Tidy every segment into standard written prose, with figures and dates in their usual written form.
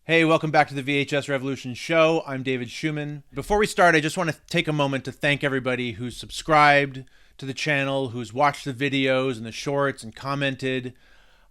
Hey, welcome back to the VHS Revolution show. I'm David Schumann. Before we start, I just want to take a moment to thank everybody who's subscribed to the channel, who's watched the videos and the shorts and commented.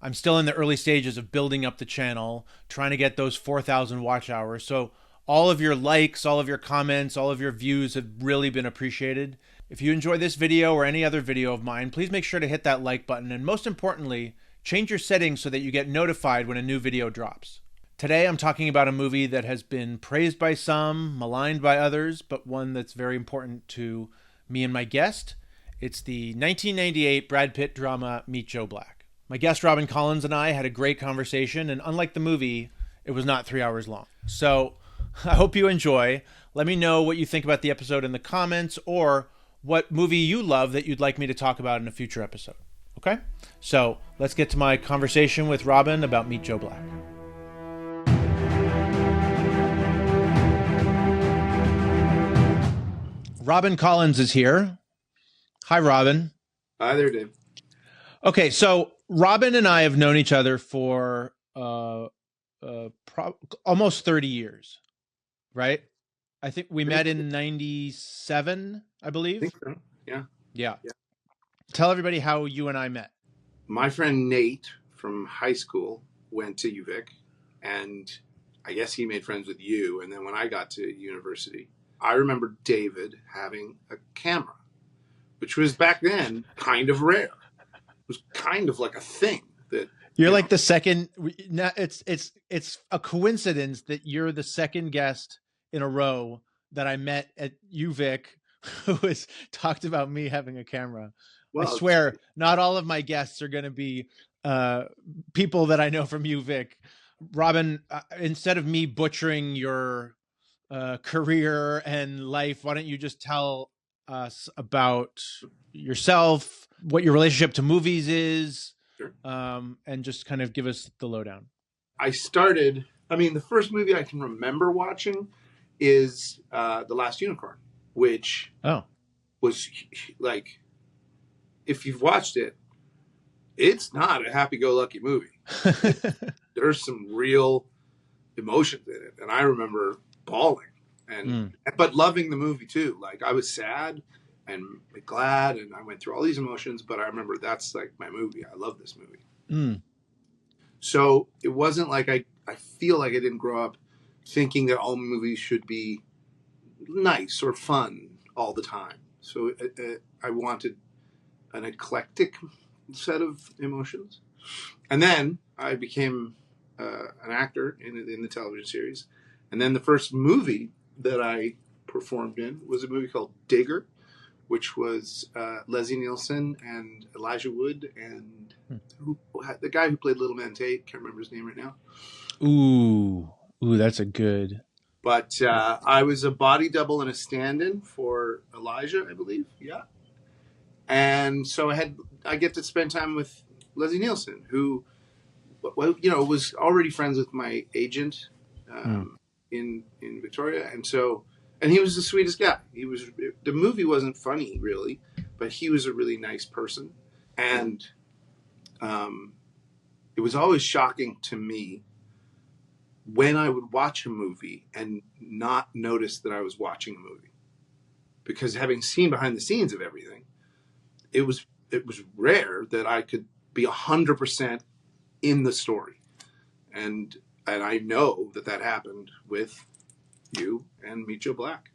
I'm still in the early stages of building up the channel, trying to get those 4,000 watch hours. So all of your likes, all of your comments, all of your views have really been appreciated. If you enjoy this video or any other video of mine, please make sure to hit that like button. And most importantly, change your settings so that you get notified when a new video drops. Today, I'm talking about a movie that has been praised by some, maligned by others, but one that's very important to me and my guest. It's the 1998 Brad Pitt drama, Meet Joe Black. My guest, Robin Collins, and I had a great conversation, and unlike the movie, it was not 3 hours long. So I hope you enjoy. Let me know what you think about the episode in the comments, or what movie you love that you'd like me to talk about in a future episode. Okay? So let's get to my conversation with Robin about Meet Joe Black. Robin Collins is here. Hi, Robin. Hi there, Dave. Okay, so Robin and I have known each other for almost 30 years, right? I think we met in 97, I believe. I think so. Yeah. Yeah. Tell everybody how you and I met. My friend Nate from high school went to UVic, and I guess he made friends with you. And then when I got to university, I remember David having a camera, which was back then kind of rare. It was kind of like a thing that you're like the second. It's a coincidence that you're the second guest in a row that I met at UVic who has talked about me having a camera. Well, I swear, not all of my guests are going to be people that I know from UVic. Robin, instead of me butchering your career and life, why don't you just tell us about yourself, what your relationship to movies is, Sure. And just kind of give us the lowdown. The first movie I can remember watching is The Last Unicorn, which was like, if you've watched it, it's not a happy-go-lucky movie. There's some real emotions in it, and I remember bawling but loving the movie too. Like, I was sad and glad, and I went through all these emotions, but I remember that's like my movie. I love this movie. So it wasn't like I feel like I didn't grow up thinking that all movies should be nice or fun all the time. So I wanted an eclectic set of emotions. And then I became an actor in the television series. And then the first movie that I performed in was a movie called Digger, which was Leslie Nielsen and Elijah Wood and the guy who played Little Man Tate. Can't remember his name right now. Ooh, that's a good. But I was a body double and a stand-in for Elijah, I believe. Yeah. And so I get to spend time with Leslie Nielsen, who, was already friends with my agent in Victoria, and he was the sweetest guy. The movie wasn't funny really, but he was a really nice person, and it was always shocking to me when I would watch a movie and not notice that I was watching a movie, because having seen behind the scenes of everything, it was rare that I could be 100% in the story, and I know that happened with you and Meet Joe Black.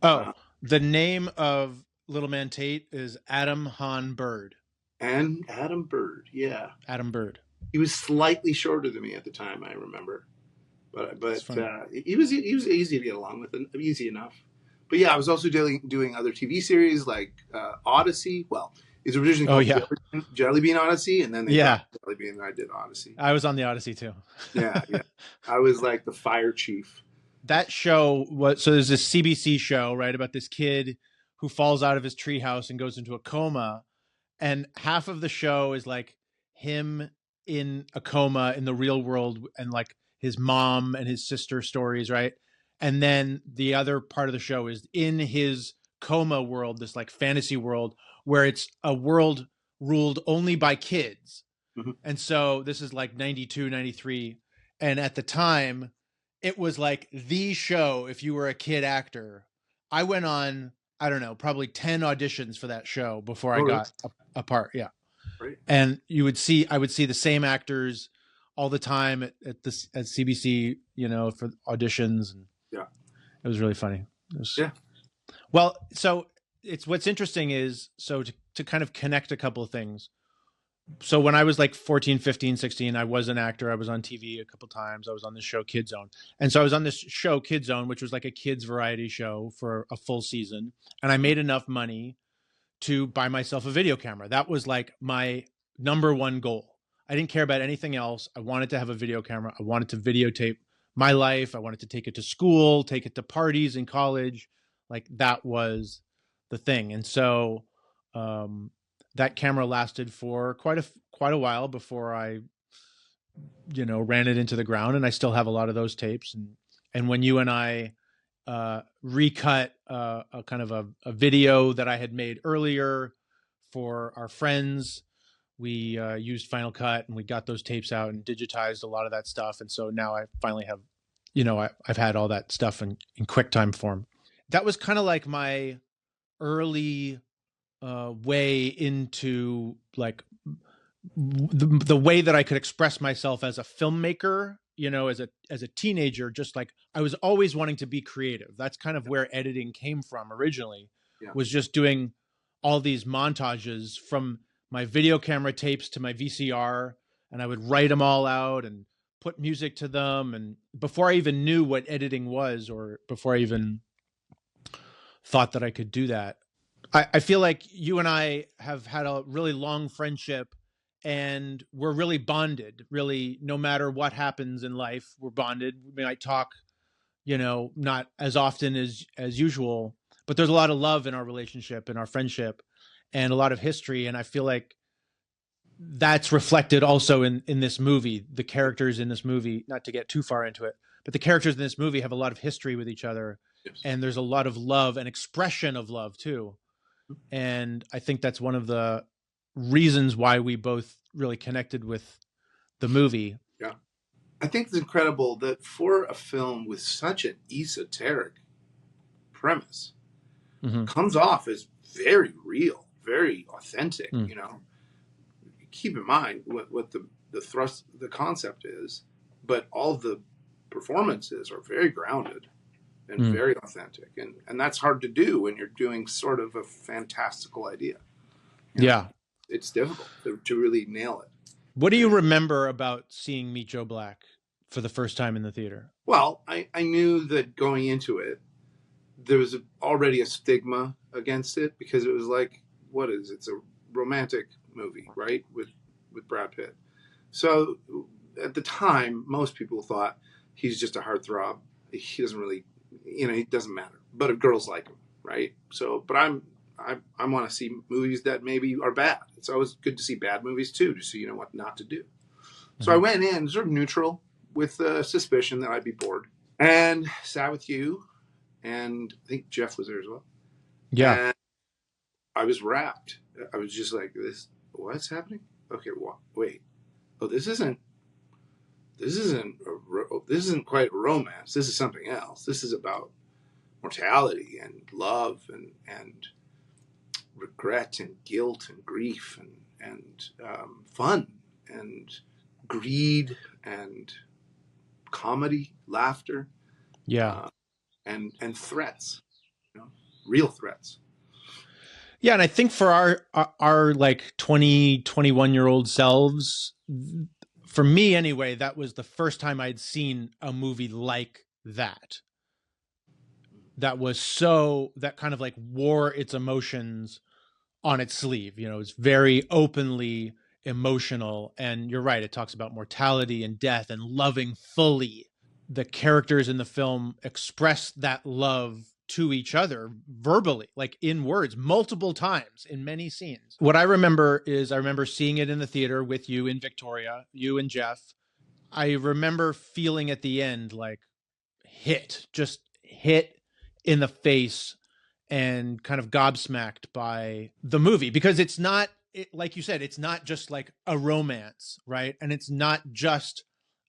The name of Little Man Tate is Adam Han Bird. And Adam Bird, yeah. Adam Bird. He was slightly shorter than me at the time, I remember, but he was easy to get along with, and easy enough. But yeah, I was also doing other TV series like Odyssey. Well, it's originally called Jelly Bean Odyssey, and then Jelly Bean, and I did Odyssey. I was on the Odyssey too. yeah. I was like the fire chief. That show so there's this CBC show, right, about this kid who falls out of his treehouse and goes into a coma, and half of the show is like him in a coma in the real world, and like his mom and his sister stories, right? And then the other part of the show is in his coma world, this like fantasy world where it's a world ruled only by kids. And so this is like 92, 93. And at the time, it was like the show if you were a kid actor. I went on, I don't know, probably 10 auditions for that show before I Oh, really? got a part. Yeah. Right. And I would see the same actors all the time at CBC, for auditions. And Yeah. it was really funny. Yeah. Well, so what's interesting is, so to kind of connect a couple of things. So when I was like 14, 15, 16, I was an actor. I was on TV a couple of times. I was on this show Kid Zone. And so I was on this show Kid Zone, which was like a kids variety show for a full season. And I made enough money to buy myself a video camera. That was like my number one goal. I didn't care about anything else. I wanted to have a video camera. I wanted to videotape my life. I wanted to take it to school, take it to parties in college. Like that was the thing. And so that camera lasted for quite a while before I, ran it into the ground. And I still have a lot of those tapes. And when you and I recut a kind of a video that I had made earlier for our friends, we used Final Cut, and we got those tapes out and digitized a lot of that stuff. And so now I finally have, I've had all that stuff in QuickTime form. That was kind of like my early way into like the way that I could express myself as a filmmaker, as a teenager. Just like I was always wanting to be creative. That's kind of where editing came from originally. Yeah. Was just doing all these montages from my video camera tapes to my VCR, and I would write them all out and put music to them. And before I even knew what editing was, or before I even thought that I could do that, I feel like you and I have had a really long friendship, and we're really bonded. Really, no matter what happens in life, we're bonded. We might talk, not as often as usual, but there's a lot of love in our relationship and our friendship, and a lot of history. And I feel like that's reflected also in this movie. The characters in this movie, not to get too far into it, but the characters in this movie have a lot of history with each other. Yes. And there's a lot of love and expression of love too. And I think that's one of the reasons why we both really connected with the movie. Yeah. I think it's incredible that for a film with such an esoteric premise, comes off as very real, very authentic, Keep in mind what the thrust, the concept is, but all the performances are very grounded and very authentic. And that's hard to do when you're doing sort of a fantastical idea. Yeah. It's difficult to really nail it. What do you remember about seeing Meet Joe Black for the first time in the theater? Well, I knew that going into it, there was already a stigma against it, because it was like, it's a romantic movie, right? With Brad Pitt. So at the time, most people thought he's just a heartthrob. He doesn't really, it doesn't matter. But if girls like him, right? So, but I want to see movies that maybe are bad. It's always good to see bad movies too, just so you know what not to do. So I went in sort of neutral, with the suspicion that I'd be bored, and sat with you, and I think Jeff was there as well. Yeah. And I was wrapped. I was just like, what's happening? Okay, wait. Oh, this isn't quite a romance. This is something else. This is about mortality and love and regret and guilt and grief and fun and greed and comedy, laughter, and threats, real threats. Yeah, and I think for our like 20, 21-year-old selves, for me anyway, that was the first time I'd seen a movie like that. That kind of like wore its emotions on its sleeve. It's very openly emotional. And you're right, it talks about mortality and death and loving fully. The characters in the film express that love to each other verbally, like in words, multiple times in many scenes. What I remember is I remember seeing it in the theater with you in Victoria, you and Jeff. I remember feeling at the end like just hit in the face and kind of gobsmacked by the movie, because it's not, like you said, it's not just like a romance, right? And it's not just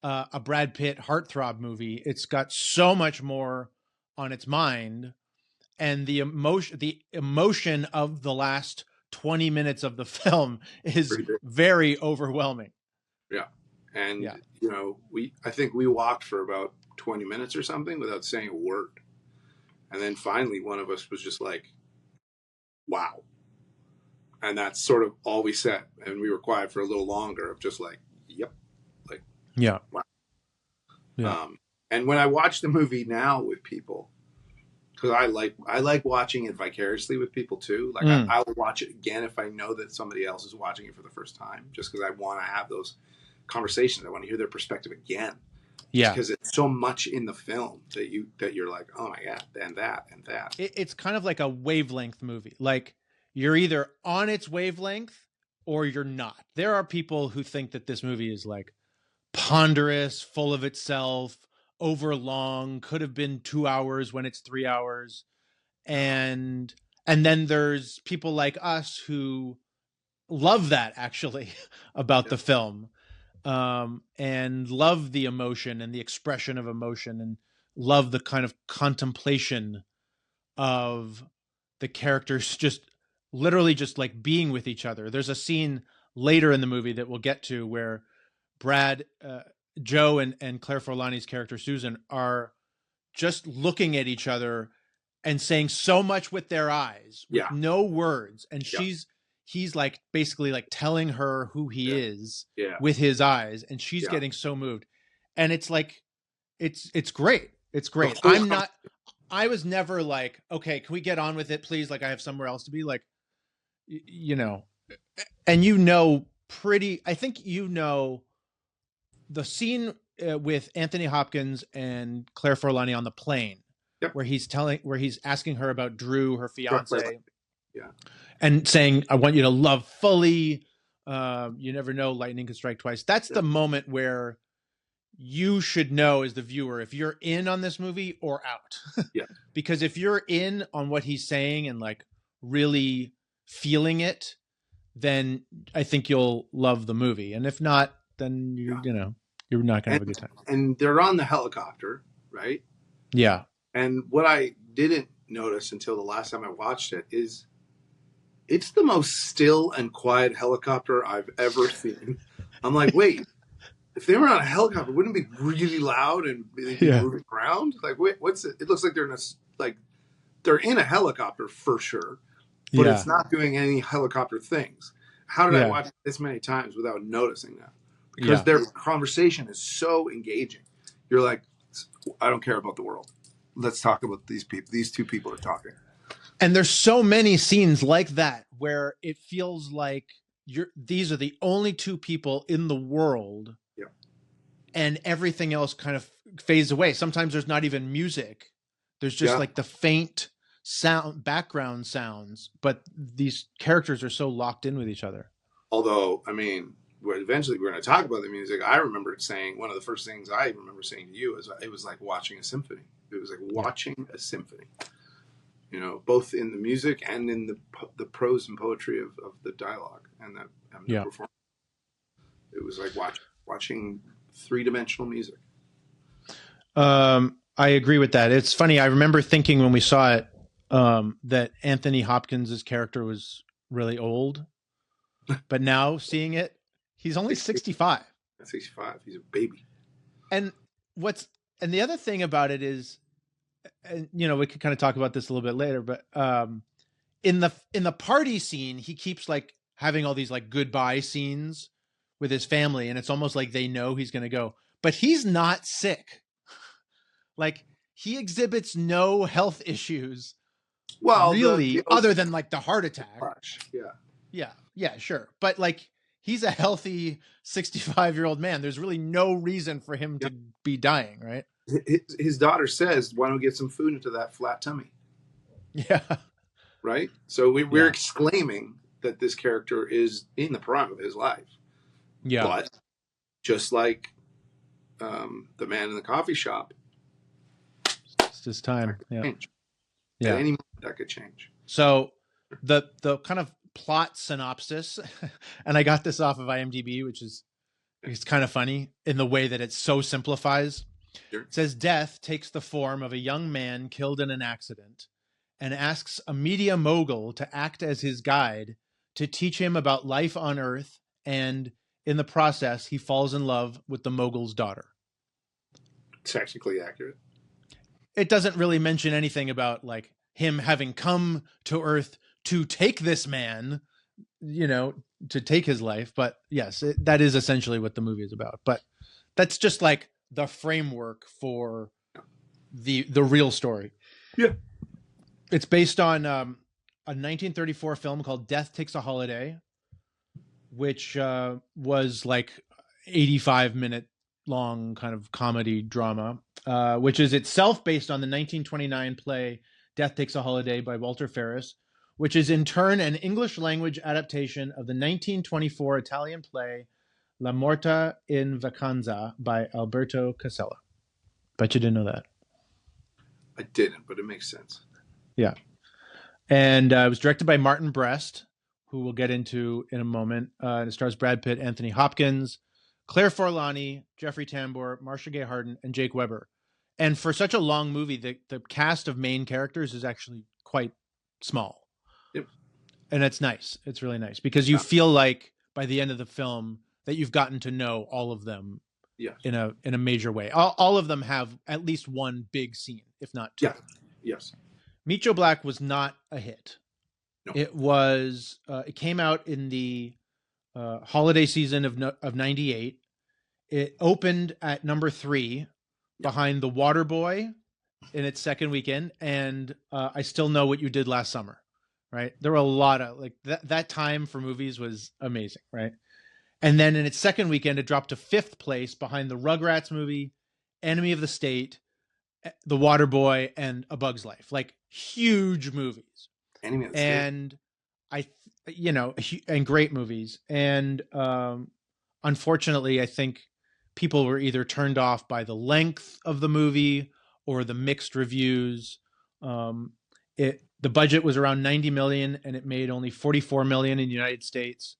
a Brad Pitt heartthrob movie. It's got so much more on its mind, and the emotion of the last 20 minutes of the film is very overwhelming. Yeah. And, Yeah. I think we walked for about 20 minutes or something without saying a word. And then finally, one of us was just like, wow. And that's sort of all we said. And we were quiet for a little longer of just like, yep. Like, Yeah. wow. Yeah. And when I watch the movie now with people, because I like watching it vicariously with people too. Like I'll watch it again if I know that somebody else is watching it for the first time, just because I want to have those conversations. I want to hear their perspective again. Yeah, because it's so much in the film that you're like, oh my god, and that. it's kind of like a wavelength movie. Like you're either on its wavelength or you're not. There are people who think that this movie is like ponderous, full of itself, overlong, could have been 2 hours when it's 3 hours. And then there's people like us who love that actually about the film, and love the emotion and the expression of emotion, and love the kind of contemplation of the characters just literally just like being with each other. There's a scene later in the movie that we'll get to where Brad, Joe, and Claire Forlani's character Susan are just looking at each other and saying so much with their eyes, with no words. And he's like basically like telling her who he is with his eyes, and she's getting so moved. And it's like, it's great. It's great. I was never like, okay, can we get on with it, please? Like I have somewhere else to be, like, and I think the scene with Anthony Hopkins and Claire Forlani on the plane, where he's asking her about Drew, her fiance, and saying, "I want you to love fully. You never know, lightning can strike twice." That's the moment where you should know as the viewer if you're in on this movie or out. Because if you're in on what he's saying and like really feeling it, then I think you'll love the movie. And if not, then you're not gonna have a good time. And they're on the helicopter, right? Yeah. And what I didn't notice until the last time I watched it is it's the most still and quiet helicopter I've ever seen. I'm like, wait, if they were on a helicopter, wouldn't it be really loud and they'd be moving around? Like, wait, what's it? It looks like they're in a helicopter for sure, but it's not doing any helicopter things. How did I watch it this many times without noticing that? Because their conversation is so engaging. You're like, I don't care about the world. Let's talk about these people. These two people are talking. And there's so many scenes like that where it feels like these are the only two people in the world, and everything else kind of fades away. Sometimes there's not even music. There's just like the faint background sounds, but these characters are so locked in with each other. Although, I mean, eventually we're going to talk about the music. I remember saying, one of the first things I remember saying to you is it was like watching a symphony. It was like watching a symphony, both in the music and in the prose and poetry of the dialogue and the performance. It was like watching three-dimensional music. I agree with that. It's funny. I remember thinking when we saw it that Anthony Hopkins' character was really old, but now seeing it, he's only 65. 65. He's a baby. And the other thing about it is, and we could kind of talk about this a little bit later, but in the party scene, he keeps like having all these like goodbye scenes with his family, and it's almost like they know he's going to go, but he's not sick. Like he exhibits no health issues. Well, really, other than like the heart attack. Yeah, sure. But like he's a healthy 65-year-old man. There's really no reason for him to be dying, right? His daughter says, "Why don't we get some food into that flat tummy?" Yeah. Right? So we're exclaiming that this character is in the prime of his life. Yeah. But just like the man in the coffee shop, it's his time. Yeah. At any moment that could change. So the kind of plot synopsis, and I got this off of IMDb, which is It's kind of funny in the way that it so simplifies. Sure. It says death takes the form of a young man killed in an accident and asks a media mogul to act as his guide to teach him about life on Earth, and in the process, he falls in love with the mogul's daughter. Technically accurate. It doesn't really mention anything about like him having come to Earth to take this man, to take his life. But yes, that is essentially what the movie is about. But that's just like the framework for the real story. Yeah. It's based on a 1934 film called Death Takes a Holiday, which was like 85-minute long kind of comedy drama, which is itself based on the 1929 play Death Takes a Holiday by Walter Ferris, which is in turn an English language adaptation of the 1924 Italian play La Morta in Vacanza by Alberto Casella. Bet you didn't know that. I didn't, but it makes sense. Yeah. And it was directed by Martin Brest, who we'll get into in a moment. And it stars Brad Pitt, Anthony Hopkins, Claire Forlani, Jeffrey Tambor, Marcia Gay Harden, and Jake Weber. And for such a long movie, the cast of main characters is actually quite small. Yep. And it's nice. It's really nice because you feel like by the end of the film that you've gotten to know all of them in a major way. All of them have at least one big scene, if not two. Yeah. Yes. Meet Joe Black was not a hit. No. It was. It came out in the holiday season of '98. It opened at number 3, behind The Waterboy in its second weekend, and I Still Know What You Did Last Summer. Right, there were a lot of like that time for movies was amazing, right? And then in its second weekend, it dropped to 5th place behind the Rugrats movie, Enemy of the State, The Waterboy, and A Bug's Life. Like huge movies. Enemy of the and and great movies. And unfortunately, I think people were either turned off by the length of the movie or the mixed reviews. The budget was around 90 million, and it made only 44 million in the United States.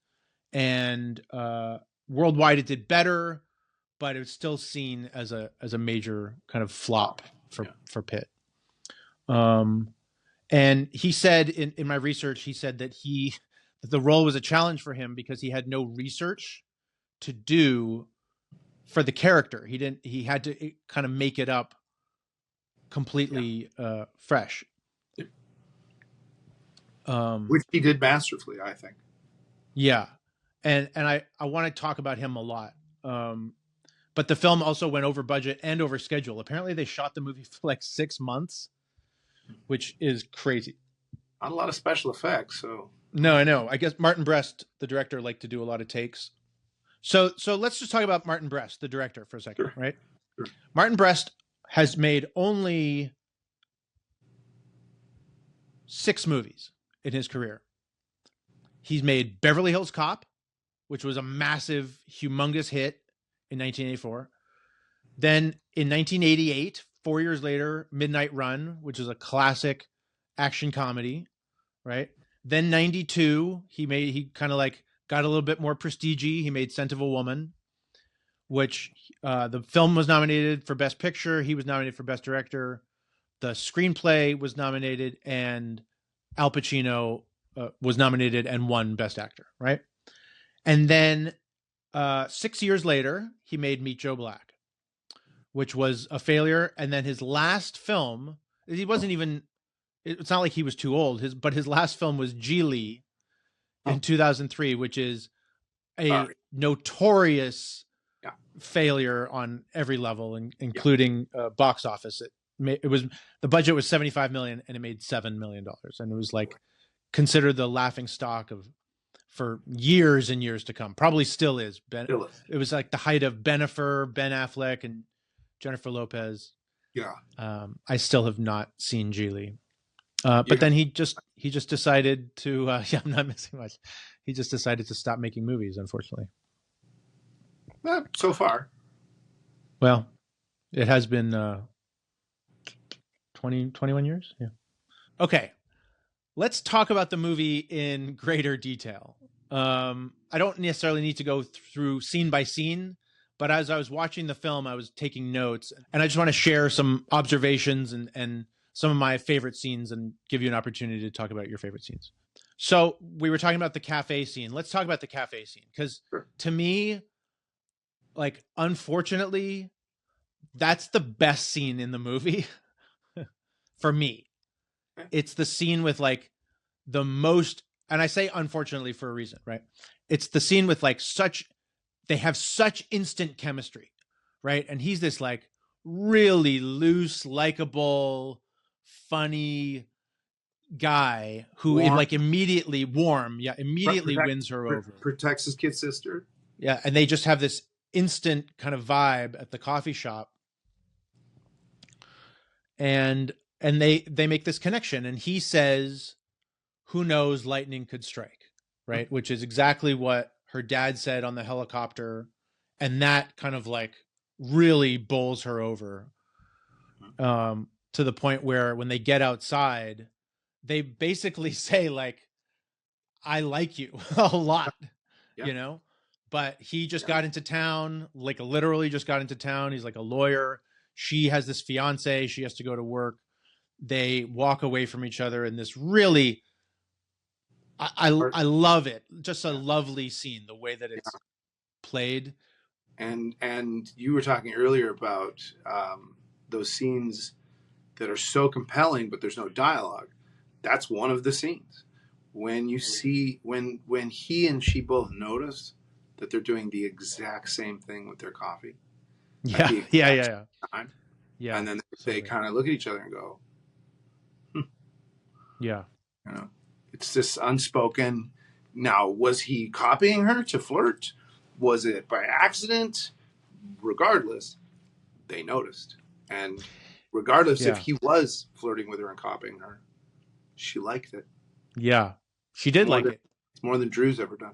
And worldwide, it did better, but it was still seen as a major kind of flop for Pitt. And he said in my research, he said that the role was a challenge for him because he had no research to do for the character. He had to kind of make it up completely fresh. Which he did masterfully, I think. Yeah. And I want to talk about him a lot. But the film also went over budget and over schedule. Apparently they shot the movie for like 6 months, which is crazy. Not a lot of special effects, so. No, I know. I guess Martin Brest, the director, liked to do a lot of takes. So let's just talk about Martin Brest, the director, for a second, Sure. Right? Sure. Martin Brest has made only 6 movies in his career. He's made Beverly Hills Cop, which was a massive, humongous hit in 1984. Then in 1988, 4 years later, Midnight Run, which is a classic action comedy, right? Then 92, he kind of like got a little bit more prestige-y. He made Scent of a Woman, which the film was nominated for Best Picture. He was nominated for Best Director. The screenplay was nominated, and Al Pacino was nominated and won Best Actor, right? And then 6 years later, he made Meet Joe Black, which was a failure. And then his last film, he wasn't even, it's not like he was too old, but his last film was Geely in 2003, which is a notorious failure on every level, including box office. The budget was 75 million and it made $7 million. And it was like considered the laughing stock for years and years to come. Probably still is. It was like the height of Bennifer, Ben Affleck, and Jennifer Lopez. Yeah. I still have not seen Geely. But then he just decided to, I'm not missing much. He just decided to stop making movies, unfortunately. So far. Well, it has been 21 years. Yeah. Okay. Let's talk about the movie in greater detail. I don't necessarily need to go through scene by scene, but as I was watching the film, I was taking notes, and I just want to share some observations and some of my favorite scenes and give you an opportunity to talk about your favorite scenes. So we were talking about the cafe scene. Let's talk about the cafe scene, because to me, like, unfortunately, that's the best scene in the movie for me. It's the scene with like the most, and I say unfortunately for a reason, right? It's the scene with like they have such instant chemistry, right? And he's this like really loose, likable, funny guy who is like immediately warm. Yeah. Immediately wins her over. Protects his kid sister. Yeah. And they just have this instant kind of vibe at the coffee shop. And they make this connection, and he says, who knows, lightning could strike, right? Which is exactly what her dad said on the helicopter. And that kind of like really bowls her over, to the point where when they get outside, they basically say like, I like you a lot, you know, but he just got into town, like literally just got into town. He's like a lawyer. She has this fiance. She has to go to work. They walk away from each other in this really, I love it. Just a lovely scene, the way that it's played. And you were talking earlier about those scenes that are so compelling, but there's no dialogue. That's one of the scenes. When you see, when he and she both notice that they're doing the exact same thing with their coffee. Yeah. Yeah. And then they kind of look at each other and go, yeah. You know, it's this unspoken. Now, was he copying her to flirt? Was it by accident? Regardless, they noticed. And regardless if he was flirting with her and copying her, she liked it. Yeah, she did like it. It's more than Drew's ever done.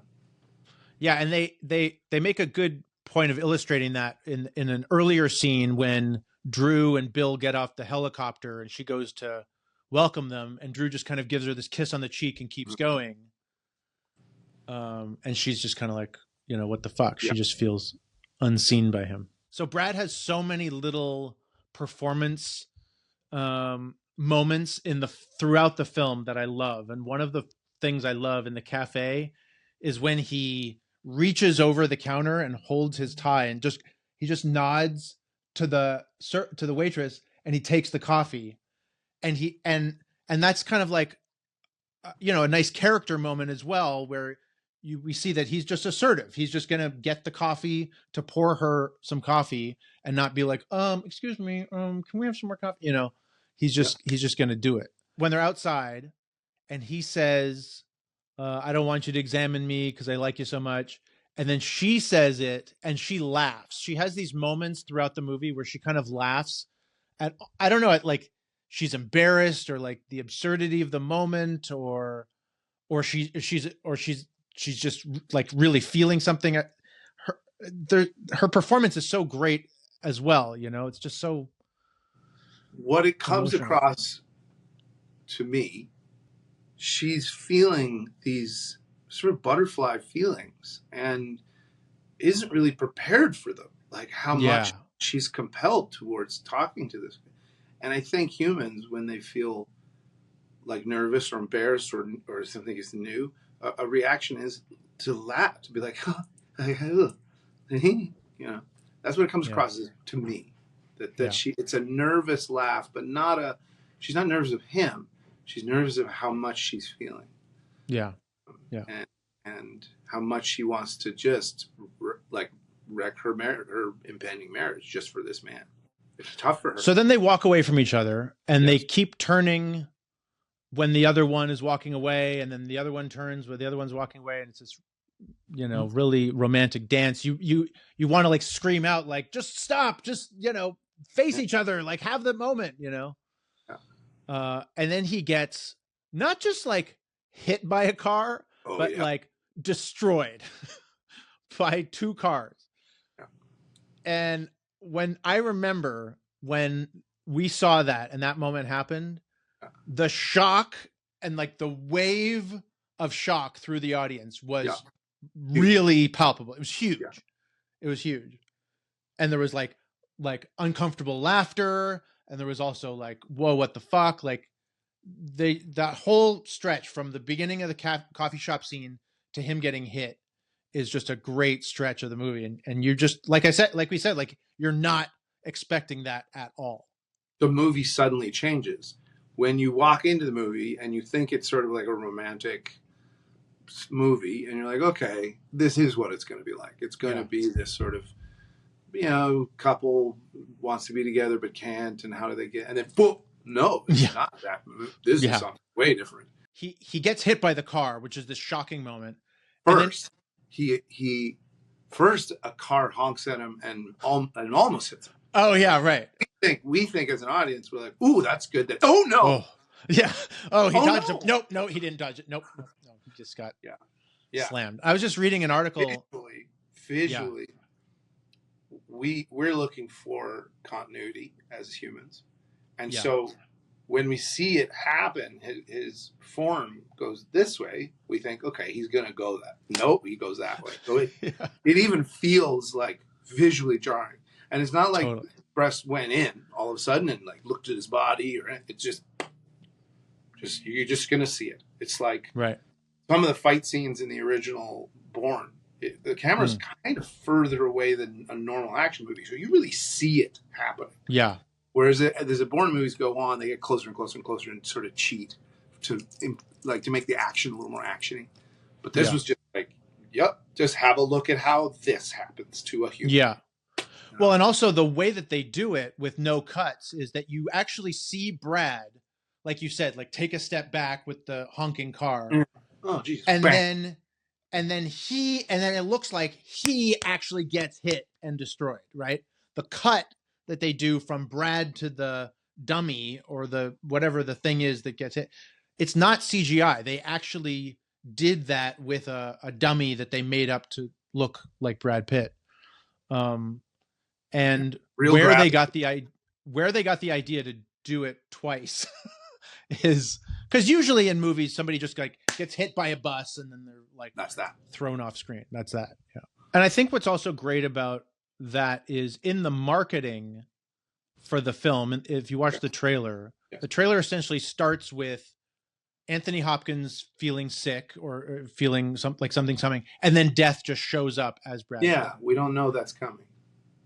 Yeah, and they make a good point of illustrating that in an earlier scene when Drew and Bill get off the helicopter and she goes to welcome them, and Drew just kind of gives her this kiss on the cheek and keeps going. And she's just kind of like, you know, what the fuck? She just feels unseen by him. So Brad has so many little performance moments throughout the film that I love. And one of the things I love in the cafe is when he reaches over the counter and holds his tie and he just nods to the waitress, and he takes the coffee, and that's kind of like, you know, a nice character moment as well, where we see that he's just assertive. He's just going to get the coffee, to pour her some coffee, and not be like, excuse me, can we have some more coffee? You know, he's just going to do it. When they're outside and he says, I don't want you to examine me because I like you so much. And then she says it and she laughs. She has these moments throughout the movie where she kind of laughs at, I don't know, at like she's embarrassed, or like the absurdity of the moment, or she's just like really feeling something. Her performance is so great as well. You know, it's just so. What it comes across to me, she's feeling these sort of butterfly feelings and isn't really prepared for them. Like how much she's compelled towards talking to this. And I think humans, when they feel like nervous or embarrassed or something is new, a reaction is to laugh, to be like, you know, that's what it comes across as, to me, that it's a nervous laugh, but she's not nervous of him. She's nervous of how much she's feeling. Yeah. And how much she wants to just wreck her impending marriage just for this man. It's tough for her. So then they walk away from each other, and they keep turning when the other one is walking away, and then the other one turns where the other one's walking away, and it's this, you know, really romantic dance. You want to like scream out, like, just stop, just, you know, face each other, like have the moment, you know. And then he gets not just like hit by a car, but like destroyed by two cars. And when I remember when we saw that and that moment happened, the shock and like the wave of shock through the audience was Yeah. really palpable. It was huge. Yeah. It was huge. And there was like uncomfortable laughter, and there was also like, whoa, what the fuck? Like that whole stretch from the beginning of the coffee shop scene to him getting hit is just a great stretch of the movie. And you're just, like we said, like you're not expecting that at all. The movie suddenly changes when you walk into the movie and you think it's sort of like a romantic movie, and you're like, okay, this is what it's going to be like. It's going to be this sort of, couple wants to be together but can't, and how do they get? And then, boom, no, it's not that movie. This is something way different. He gets hit by the car, which is this shocking moment. First, first a car honks at him and almost hits him. Oh yeah, right. We think as an audience, we're like, ooh, that's good. Oh no. Oh, yeah. Oh, he dodged him. Nope, he didn't dodge it. Nope. He just got slammed. I was just reading an article. Visually, we're looking for continuity as humans. And so when we see it happen, his form goes this way, we think, okay, he's going to go that. Nope, he goes that way. So it even feels like visually jarring. And it's not like breast went in all of a sudden and like looked at his body, or it's just you're just going to see it. It's like some of the fight scenes in the original Bourne, the camera's kind of further away than a normal action movie. So you really see it happening. Yeah. Whereas as the Bourne movies go on, they get closer and closer and closer and sort of cheat to make the action a little more actiony. But this was just like, just have a look at how this happens to a human. Yeah. Well, and also the way that they do it with no cuts is that you actually see Brad, like you said, like take a step back with the honking car. Oh, Jesus. And then it looks like he actually gets hit and destroyed, right? The cut that they do from Brad to the dummy or the whatever the thing is that gets hit, it's not CGI. They actually did that with a dummy that they made up to look like Brad Pitt. And where they got the idea to do it twice is because usually in movies somebody just like gets hit by a bus and then they're like thrown off screen. That's that. Yeah. And I think what's also great about that is in the marketing for the film. And if you watch the trailer essentially starts with Anthony Hopkins feeling sick or feeling something's coming, and then death just shows up as Brad. Yeah, we don't know that's coming.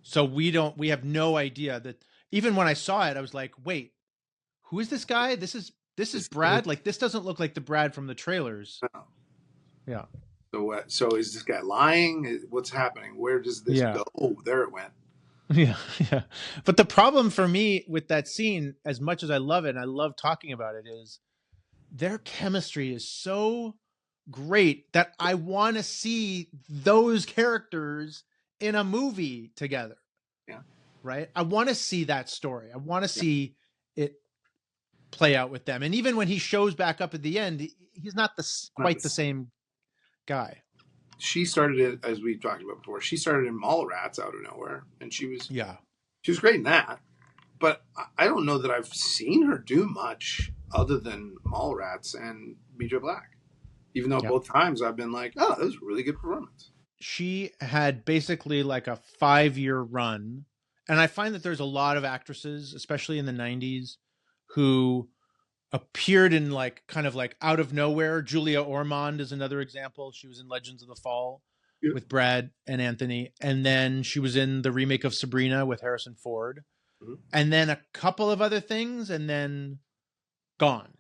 So we have no idea that. Even when I saw it, I was like, wait, who is this guy? This is Brad? Like, this doesn't look like the Brad from the trailers. No. Yeah. So is this guy lying? What's happening? Where does this go? Oh, there it went. Yeah. But the problem for me with that scene, as much as I love it, and I love talking about it, is their chemistry is so great that I want to see those characters in a movie together. Yeah. Right. I want to see that story. I want to see it play out with them. And even when he shows back up at the end, he's not quite the same guy. She started it, as we talked about before. She started in Mallrats out of nowhere, and she was great in that. But I don't know that I've seen her do much other than Mallrats and Meet Joe Black. Even though both times I've been like, oh, that was a really good performance. She had basically like a 5-year run. And I find that there's a lot of actresses, especially in the 90s, who appeared in like kind of like out of nowhere. Julia Ormond is another example. She was in Legends of the Fall with Brad and Anthony. And then she was in the remake of Sabrina with Harrison Ford. Mm-hmm. And then a couple of other things, and then gone.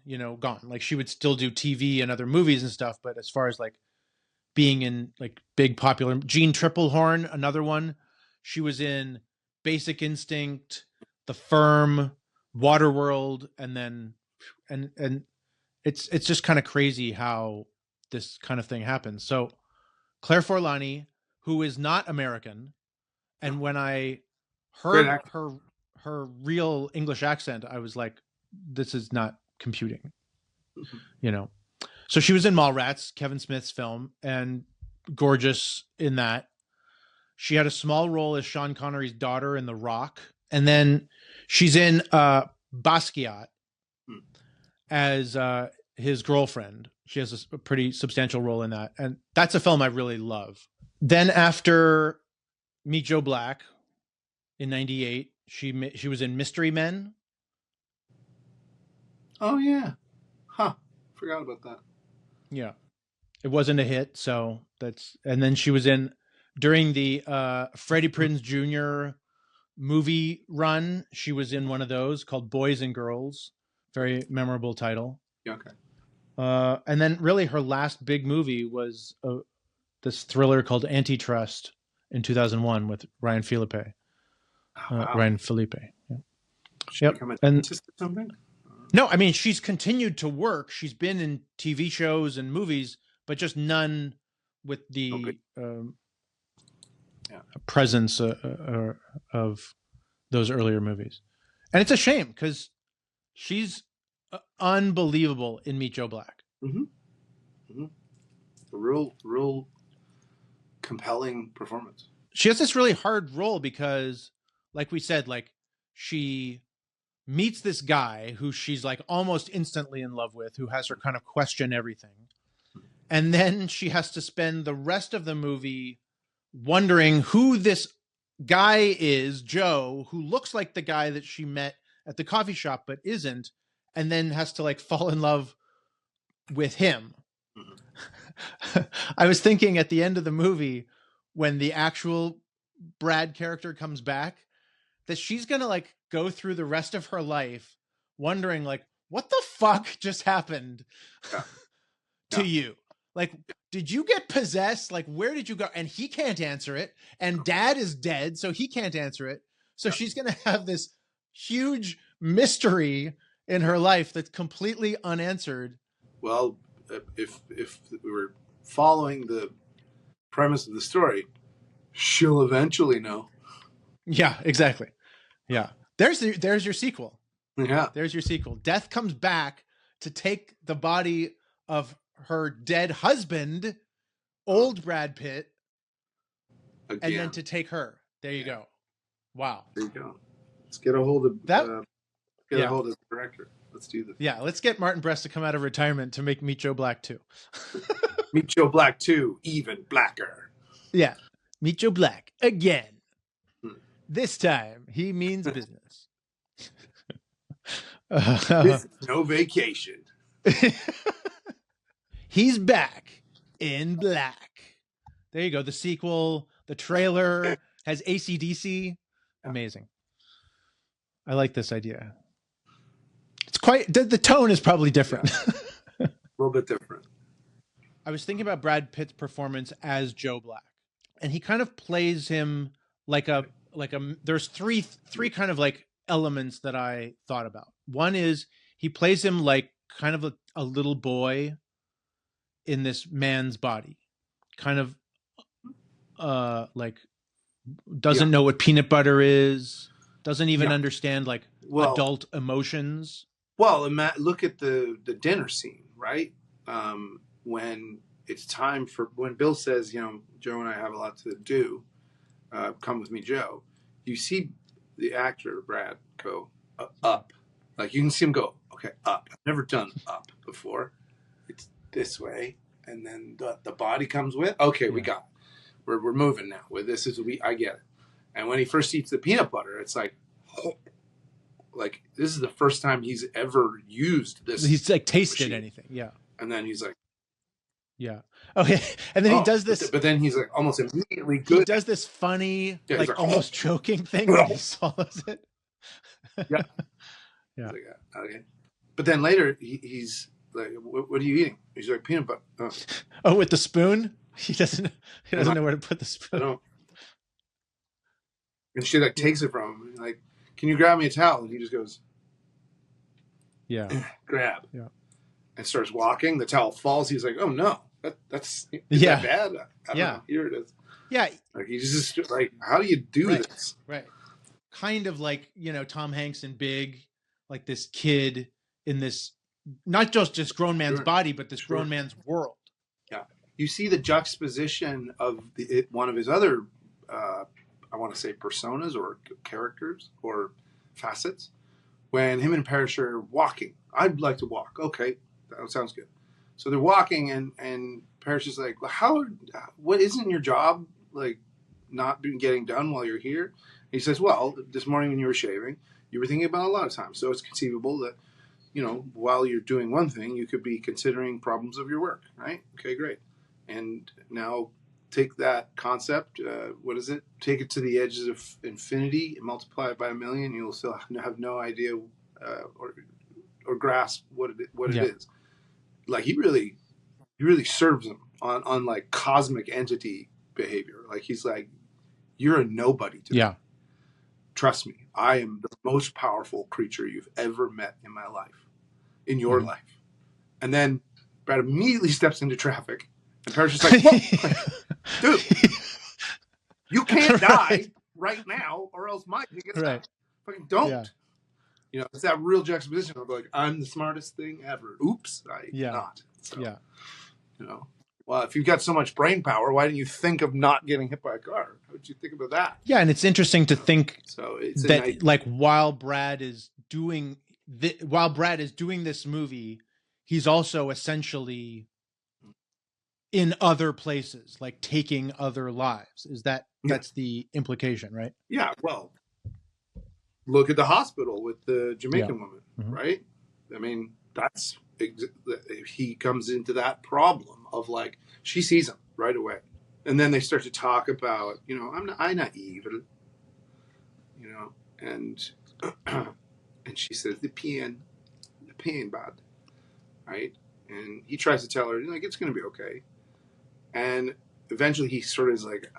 Like she would still do TV and other movies and stuff. But as far as like being in like big popular, Jean Triplehorn, another one. She was in Basic Instinct, The Firm, Waterworld, and then and it's just kind of crazy how this kind of thing happens. So Claire Forlani, who is not American, and when I heard her real English accent, I was like, this is not computing. Mm-hmm. So she was in Mallrats, Kevin Smith's film, and gorgeous in that. She had a small role as Sean Connery's daughter in The Rock. And then she's in Basquiat as his girlfriend. She has a pretty substantial role in that. And that's a film I really love. Then after Meet Joe Black in 98, she was in Mystery Men. Oh, yeah. Huh. Forgot about that. Yeah. It wasn't a hit, so that's... And then she was in... During the Freddie Prinze Jr. movie run, she was in one of those called Boys and Girls. Very memorable title. Okay. And then really her last big movie was this thriller called Antitrust in 2001 with Ryan Philippe. Oh, wow. Ryan Philippe. Yeah. She become a dentist or something? No, I mean, she's continued to work. She's been in TV shows and movies, but just none with the presence of those earlier movies. And it's a shame because she's unbelievable in Meet Joe Black. Mm-hmm. Mm-hmm. A real compelling performance. She has this really hard role because, like we said, like she meets this guy who she's like almost instantly in love with, who has her kind of question everything. And then she has to spend the rest of the movie wondering who this guy is, Joe, who looks like the guy that she met at the coffee shop, but isn't, and then has to like fall in love with him. Mm-hmm. I was thinking at the end of the movie, when the actual Brad character comes back, that she's going to like go through the rest of her life wondering like, what the fuck just happened to you? Like, did you get possessed? Like, where did you go? And he can't answer it. And dad is dead, so he can't answer it. So she's going to have this huge mystery in her life that's completely unanswered. Well, if we were following the premise of the story, she'll eventually know. Yeah, exactly. Yeah. There's your sequel. Yeah. There's your sequel. Death comes back to take the body of her dead husband, old Brad Pitt, again. And then to take her. There you go. Wow. There you go. Let's get a hold of that. Get a hold of the director. Let's do this. Yeah, let's get Martin Brest to come out of retirement to make Meet Joe Black 2. Meet Joe Black 2, even blacker. Yeah. Meet Joe Black again. This time, he means business. This is no vacation. He's back in black. There you go. The sequel, the trailer has AC/DC. Amazing. I like this idea. It's quite... The tone is probably different. Yeah. A little bit different. I was thinking about Brad Pitt's performance as Joe Black. And he kind of plays him like a... There's three kind of like elements that I thought about. One is he plays him like kind of a little boy in this man's body, kind of like doesn't know what peanut butter is, doesn't even understand like adult emotions. Well, look at the dinner scene, right? When it's time when Bill says, Joe and I have a lot to do. Come with me, Joe. You see the actor, Brad, go up. Like, you can see him go, okay, up. I've never done up before. It's this way. And then the body comes with, okay, we got it. We're moving now. I get it. And when he first eats the peanut butter, it's like, this is the first time he's ever used this. He's like tasted machine. Anything. Yeah. And then he's like, yeah. Okay. And then he does this. But then he's like almost immediately good. He does this funny, like almost choking thing when he swallows it. Yeah. Yeah. Like, okay. But then later he's like, what are you eating? He's like, peanut butter. Oh, with the spoon? He doesn't know where to put the spoon. And she like takes it from him and like, can you grab me a towel? And he just goes, yeah. Grab. Yeah. And starts walking. The towel falls. He's like, oh no. That's that bad? I don't know. Here it is. Yeah. Like he's just like, how do you do this? Right. Kind of like, Tom Hanks in Big, like this kid in this, not just grown man's body, but this grown man's world. Yeah. You see the juxtaposition of one of his other, I want to say personas or characters or facets, when him and Parrish are walking. I'd like to walk. Okay. That sounds good. So they're walking, and Parrish's just like, well, what isn't your job like not been getting done while you're here? And he says, well, this morning when you were shaving, you were thinking about a lot of times. So it's conceivable that, while you're doing one thing, you could be considering problems of your work, right? Okay, great. And now take that concept, what is it? Take it to the edges of infinity and multiply it by 1,000,000. You'll still have no idea or grasp what it is. Like he really serves him on like cosmic entity behavior. Like he's like, you're a nobody to me. Trust me, I am the most powerful creature you've ever met in my life, in your life. And then Brad immediately steps into traffic, and Parrish's just like, like, dude, you can't die right now, or else Mike gets out. Fucking don't. It's that real juxtaposition of like, I'm the smartest thing ever. Oops, I'm not. So, well, if you've got so much brain power, why didn't you think of not getting hit by a car? How would you think about that? Yeah, and it's interesting to think it's that like while Brad is doing this movie, he's also essentially in other places, like taking other lives. That's the implication, right? Yeah, well, look at the hospital with the Jamaican woman, right? I mean, he comes into that problem of like, she sees him right away. And then they start to talk about, I'm not evil, and and she says, the pain bad, right? And he tries to tell her, like, it's going to be okay. And eventually he sort of is like,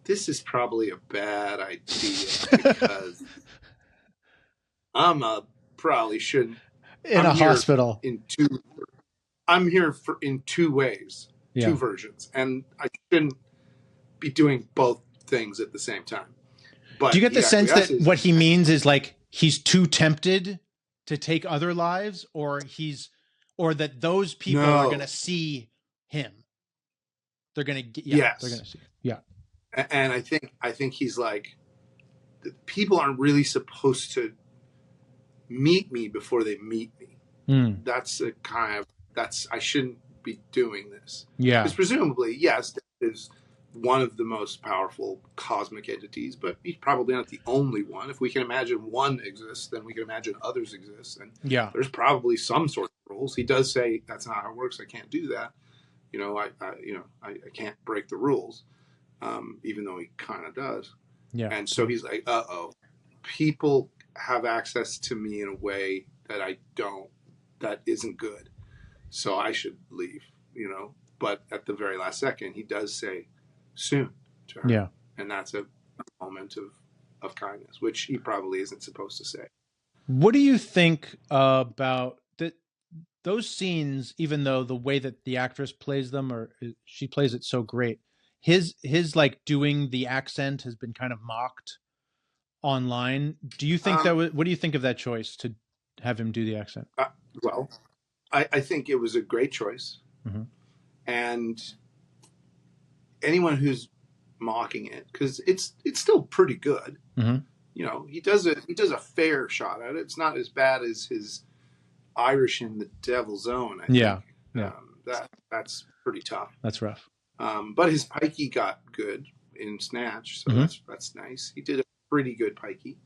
this is probably a bad idea because probably shouldn't. In a hospital. I'm here in two ways, two versions, and I shouldn't be doing both things at the same time. But do you get the sense that what he means is like he's too tempted to take other lives, or that those people are going to see him? They're going to they're going to see. Yeah. And I think he's like, people aren't really supposed to meet me before they meet me. That's I shouldn't be doing this. Yeah. Because presumably, yes, is one of the most powerful cosmic entities, but he's probably not the only one. If we can imagine one exists, then we can imagine others exist. And there's probably some sort of rules. He does say that's not how it works. I can't do that. I can't break the rules, even though he kind of does. Yeah. And so he's like, people have access to me in a way that I don't, that isn't good. So I should leave, But at the very last second, he does say soon to her. Yeah. And that's a moment of kindness, which he probably isn't supposed to say. What do you think about those scenes, even though the way that the actress plays them, or she plays it so great, his like doing the accent has been kind of mocked online. Do you think what do you think of that choice to have him do the accent? Well, I think it was a great choice. And anyone who's mocking it, because it's still pretty good. He does a fair shot at it. It's not as bad as his Irish in the Devil's Own. I think. That's pretty tough. That's rough. But his pikey got good in Snatch, so that's nice. He did a pretty good pikey.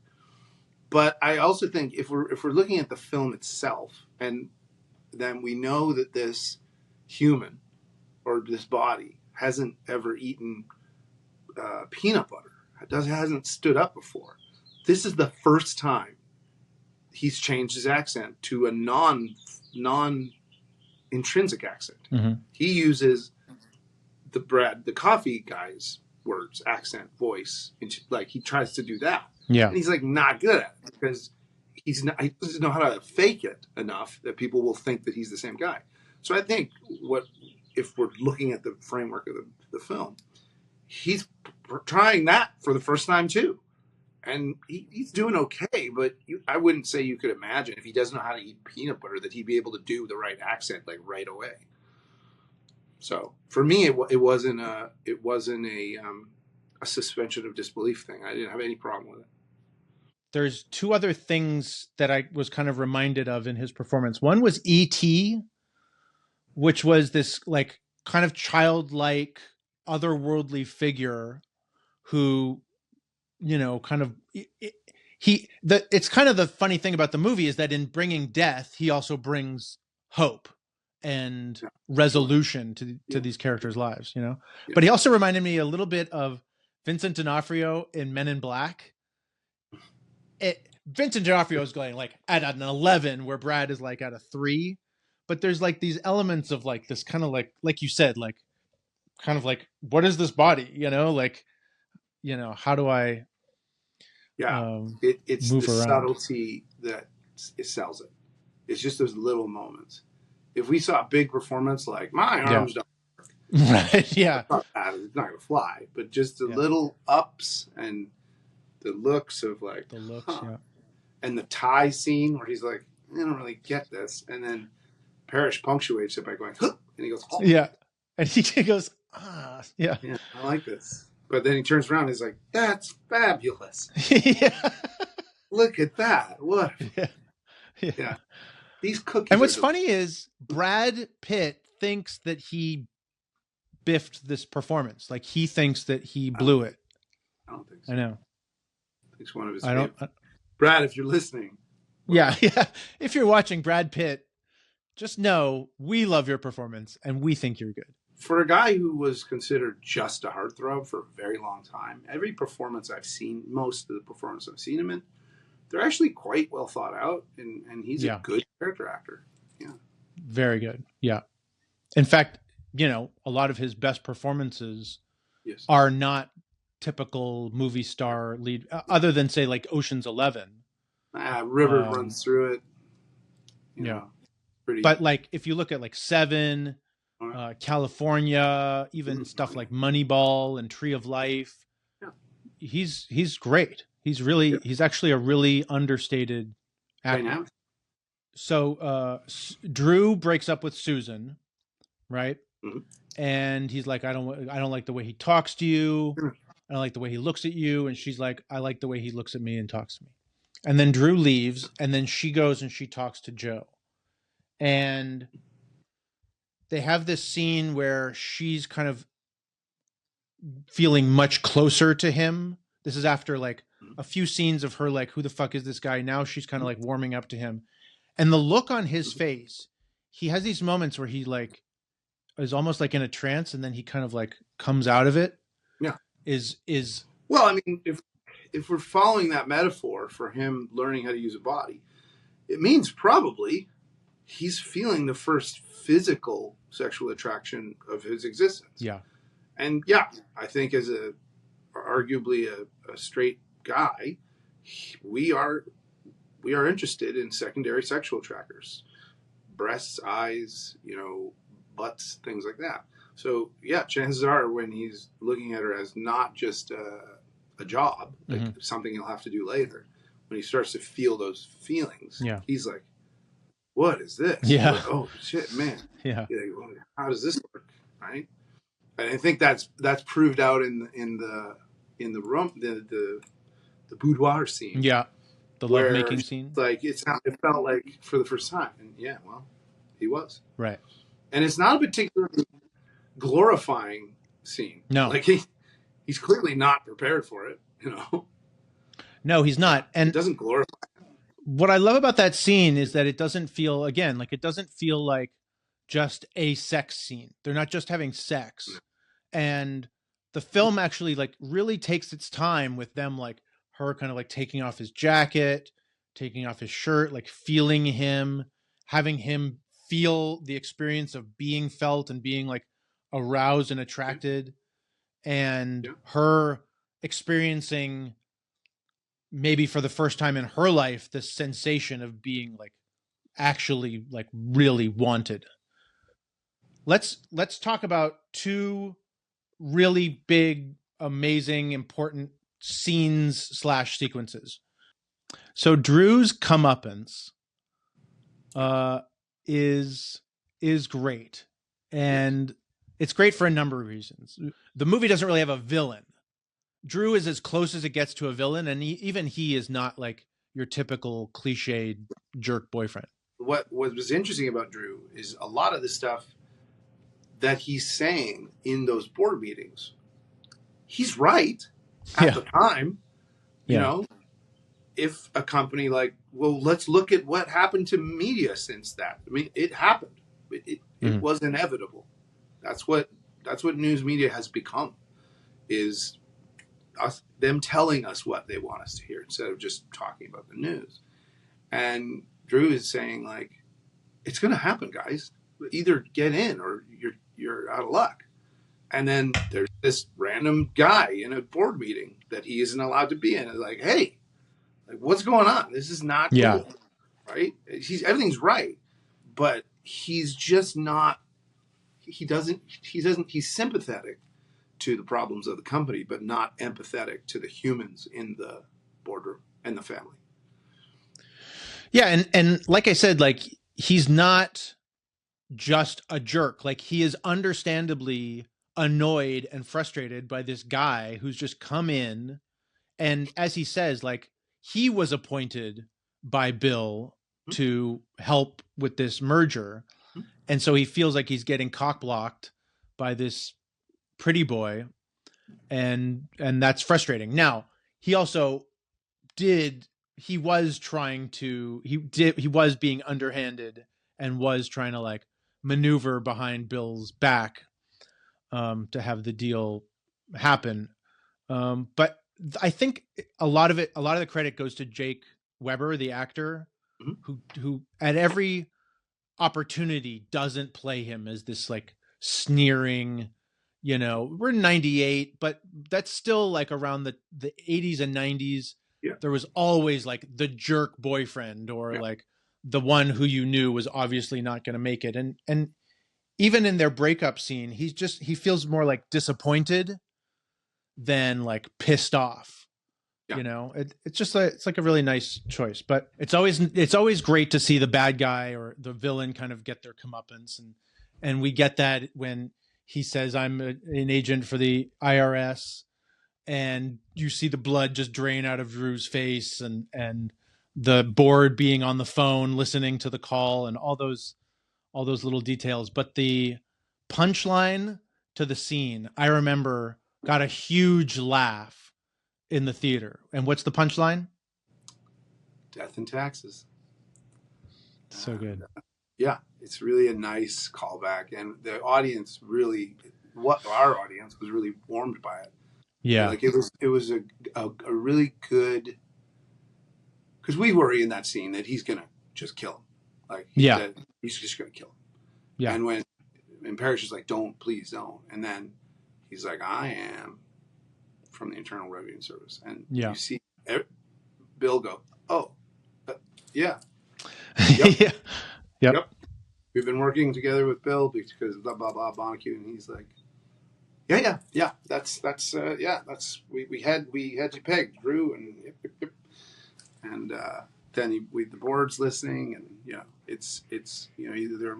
But I also think if we're looking at the film itself, and then we know that this human or this body hasn't ever eaten peanut butter, hasn't stood up before. This is the first time he's changed his accent to a non intrinsic accent. He uses the coffee guy's words, accent, voice, like he tries to do that. And he's like not good at it because he doesn't know how to fake it enough that people will think that he's the same guy. So I think if we're looking at the framework of the film, he's trying that for the first time too. And he's doing okay, but I wouldn't say you could imagine if he doesn't know how to eat peanut butter that he'd be able to do the right accent like right away. So for me, it wasn't a suspension of disbelief thing. I didn't have any problem with it. there's two other things that I was kind of reminded of in his performance. One was E.T., which was this like kind of childlike, otherworldly figure who, you know, kind of it's kind of the funny thing about the movie is that in bringing death, he also brings hope and resolution to these characters' lives, you know. Yeah. But he also reminded me a little bit of Vincent D'Onofrio in Men in Black. Vincent D'Onofrio is going like at an 11, where Brad is like at a 3. But there's like these elements of like this kind of like you said, like kind of like, what is this body? You know, like, you know, how do I it's move the around? Subtlety that it sells it. It's just those little moments. If we saw a big performance like my arms don't work, right? Yeah, it's not gonna fly. But just the little ups and the looks of like the looks, and the tie scene where he's like, I don't really get this, and then Parrish punctuates it by going, huh! And he goes, oh. Yeah, and he goes, yeah, I like this. But then he turns around and he's like, that's fabulous. Yeah. Look at that. What? Yeah. These cookies. And what's funny is Brad Pitt thinks that he biffed this performance. Like he thinks that he blew it. I don't think so. I know. I think it's one of his Brad, if you're listening. Yeah. If you're watching, Brad Pitt, just know we love your performance and we think you're good. For a guy who was considered just a heartthrob for a very long time, every performance I've seen, most of the performances I've seen him in, they're actually quite well thought out, and he's a good character actor. Yeah. Very good. Yeah. In fact, you know, a lot of his best performances are not typical movie star lead, other than, say, like Ocean's 11. River runs through it. You know, pretty. But, like, if you look at, like, Seven... California, even stuff like Moneyball and Tree of Life. Yeah. He's great. He's really he's actually a really understated actor. So Drew breaks up with Susan, right? Mm-hmm. And he's like, I don't like the way he talks to you. I don't like the way he looks at you. And she's like, I like the way he looks at me and talks to me. And then Drew leaves, and then she goes and she talks to Joe. And they have this scene where she's kind of feeling much closer to him. This is after like a few scenes of her like, who the fuck is this guy? Now she's kind of like warming up to him. And the look on his face, he has these moments where he like is almost like in a trance, and then he kind of like comes out of it. Yeah. Is well, I mean, if we're following that metaphor for him learning how to use a body, it means probably he's feeling the first physical sexual attraction of his existence. Yeah. And yeah, I think as arguably a straight guy, we are interested in secondary sexual attractors. Breasts, eyes, you know, butts, things like that. So yeah, chances are when he's looking at her as not just a job, like something he'll have to do later, when he starts to feel those feelings, he's like, what is this? Yeah. Like, oh shit, man. Yeah. Like, how does this work? Right. And I think that's proved out in the room, the boudoir scene. Yeah. The lovemaking scene. Like it felt like for the first time, and he was right. And it's not a particularly glorifying scene. No, like he's clearly not prepared for it. You know. No, he's not, and it doesn't glorify. What I love about that scene is that it doesn't feel like just a sex scene. They're not just having sex. And the film actually like really takes its time with them, like her kind of like taking off his jacket, taking off his shirt, like feeling him, having him feel the experience of being felt and being like aroused and attracted, and her experiencing maybe for the first time in her life, the sensation of being like actually like really wanted. Let's talk about two really big, amazing, important scenes / sequences. So Drew's comeuppance is great. And it's great for a number of reasons. The movie doesn't really have a villain. Drew is as close as it gets to a villain, and even he is not like your typical cliched jerk boyfriend. What was interesting about Drew is a lot of the stuff that he's saying in those board meetings, he's right at the time. You know, if a company like, well, let's look at what happened to media since that. I mean, it happened. It was inevitable. That's what news media has become, is them telling us what they want us to hear instead of just talking about the news. And Drew is saying, like, it's going to happen, guys. Either get in or you're out of luck. And then there's this random guy in a board meeting that he isn't allowed to be in. And like, hey, like, what's going on? This is not cool, right? Everything's right, but he's just not. He's sympathetic to the problems of the company, but not empathetic to the humans in the boardroom and the family. Yeah, and like I said, like, he's not just a jerk. Like, he is understandably annoyed and frustrated by this guy who's just come in, and as he says, like, he was appointed by Bill to help with this merger, and so he feels like he's getting cock-blocked by this pretty boy, and that's frustrating. Now, he also he was being underhanded and was trying to like maneuver behind Bill's back to have the deal happen. But I think a lot of the credit goes to Jake Weber, the actor, who at every opportunity doesn't play him as this like sneering, you know, we're 98, but that's still like around the 80s and 90s. Yeah. There was always like the jerk boyfriend or like the one who you knew was obviously not going to make it. And even in their breakup scene, he feels more like disappointed than like pissed off. Yeah. You know, it's like a really nice choice, but it's always great to see the bad guy or the villain kind of get their comeuppance. And we get that when he says, I'm an agent for the IRS, and you see the blood just drain out of Drew's face, and the board being on the phone, listening to the call, and all those little details. But the punchline to the scene, I remember, got a huge laugh in the theater. And what's the punchline? Death and taxes. So good. Yeah, it's really a nice callback, and the audience our audience was really warmed by it. Yeah, like it was a really good, because we worry in that scene that he's gonna just kill him, like he's just gonna kill him. Yeah, and when Parrish is like, please don't, and then he's like, I am from the Internal Revenue Service, and you see Bill go, oh, yeah. Yep. Yep. We've been working together with Bill because blah blah blah Bonnecue, and he's like, yeah. That's we had you pegged, Drew, and then the board's listening, and it's either their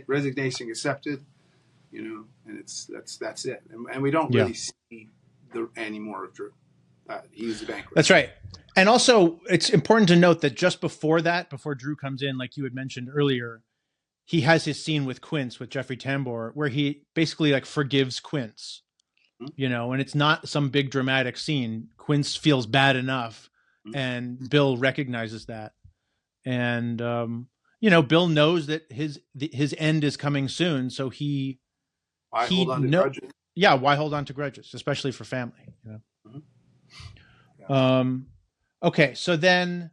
resignation accepted, and that's it, and we don't really see any more of Drew. He's the bankrupt. That's right. And also, it's important to note that just before Drew comes in, like you had mentioned earlier, he has his scene with Quince, with Jeffrey Tambor, where he basically like forgives Quince, and it's not some big dramatic scene. Quince feels bad enough, and Bill recognizes that. And, Bill knows that his end is coming soon. So why hold on to grudges? Yeah. Why hold on to grudges, especially for family, Okay, so then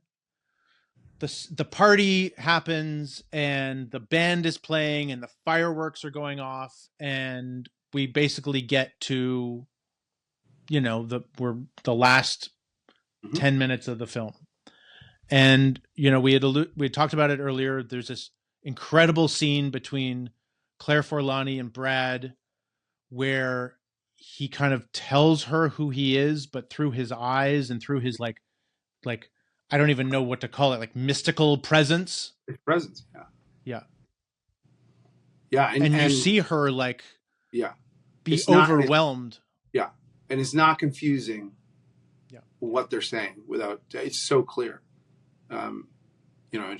the party happens, and the band is playing, and the fireworks are going off, and we basically get to, the last 10 minutes of the film, and we had talked about it earlier. There's this incredible scene between Claire Forlani and Brad, where he kind of tells her who he is, but through his eyes and through his like I don't even know what to call it, like mystical presence. His presence, yeah. And you see her like be overwhelmed. and it's not confusing. Yeah. What they're saying it's so clear. And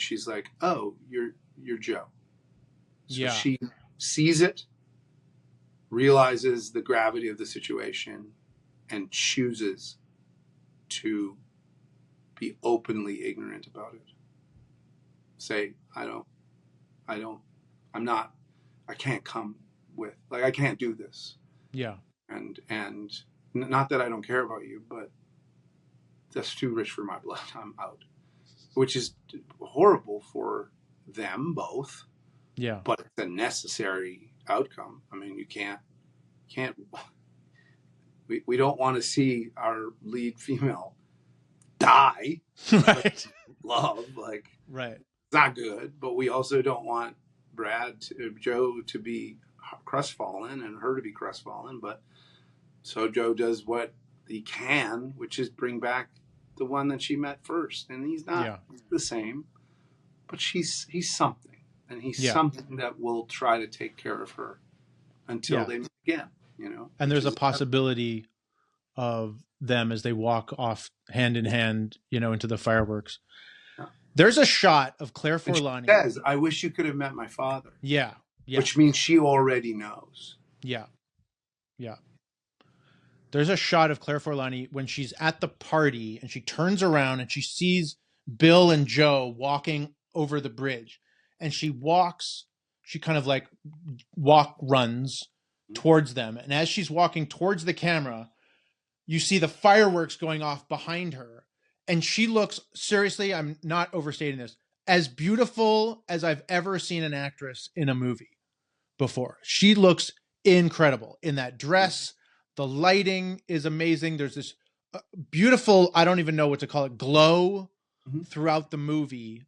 she's like, "Oh, you're Joe." So she sees it, realizes the gravity of the situation, and chooses to be openly ignorant about it. Say, I can't come with, like, I can't do this. Yeah. And not that I don't care about you, but that's too rich for my blood. I'm out. Which is horrible for them both. Yeah. But it's a necessary outcome. I mean, you can't, we don't want to see our lead female die. Right. Love, like, right. It's not good, but we also don't want Joe to be crestfallen and her to be crestfallen. But so Joe does what he can, which is bring back the one that she met first, and he's not the same, but he's something, and he's something that will try to take care of her until they meet again. And there's a possibility of them as they walk off hand in hand, into the fireworks. There's a shot of Claire Forlani. She says, "I wish you could have met my father." Yeah. Which means she already knows. Yeah. There's a shot of Claire Forlani when she's at the party and she turns around and she sees Bill and Joe walking over the bridge, and she kind of like runs towards them. And as she's walking towards the camera, you see the fireworks going off behind her. And she looks, seriously, I'm not overstating this, as beautiful as I've ever seen an actress in a movie before. She looks incredible in that dress. The lighting is amazing. There's this beautiful, I don't even know what to call it, glow throughout the movie.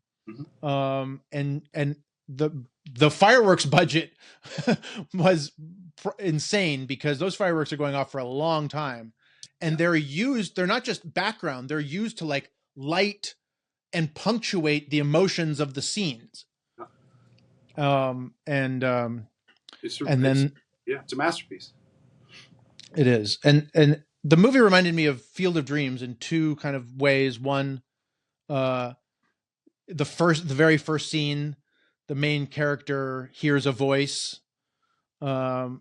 And the fireworks budget was insane because those fireworks are going off for a long time. And they're not just background, they're used to like light and punctuate the emotions of the scenes. It's a masterpiece. It is. And the movie reminded me of Field of Dreams in two kind of ways. One, the very first scene, the main character hears a voice, and